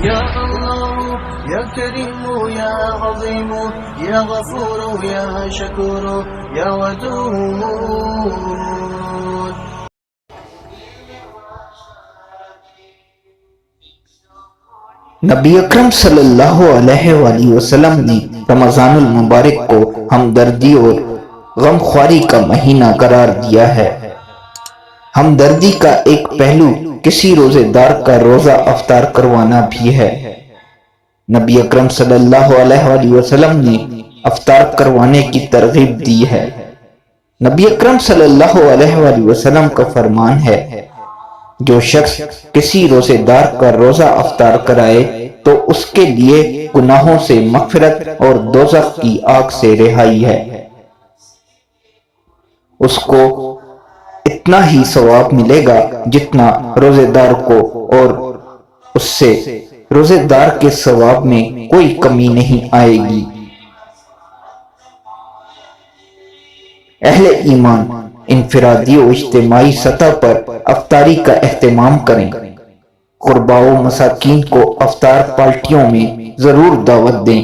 يا الله يا كريم يا عظيم يا غفور يا شكور يا ودود. نبی اکرم صلی اللہ علیہ وآلہ وسلم نے رمضان المبارک کو ہمدردی اور غمخواری کا مہینہ قرار دیا ہے۔ ہمدردی کا ایک پہلو کسی روزے دار کا روزہ افطار کروانا بھی ہے۔ نبی اکرم صلی اللہ علیہ وآلہ وسلم نے افطار کروانے کی ترغیب دی ہے۔ نبی اکرم صلی اللہ علیہ وآلہ وسلم کا فرمان ہے، جو شخص کسی روزے دار کا روزہ افطار کرائے تو اس کے لیے گناہوں سے مغفرت اور دوزخ کی آگ سے رہائی ہے۔ اس کو اتنا ہی ثواب ملے گا جتنا روزے دار کو، اور اس سے روزے دار کے ثواب میں کوئی کمی نہیں آئے گی۔ اہل ایمان انفرادی و اجتماعی سطح پر افطاری کا اہتمام کریں۔ غرباء و مساکین کو افطار پارٹیوں میں ضرور دعوت دیں۔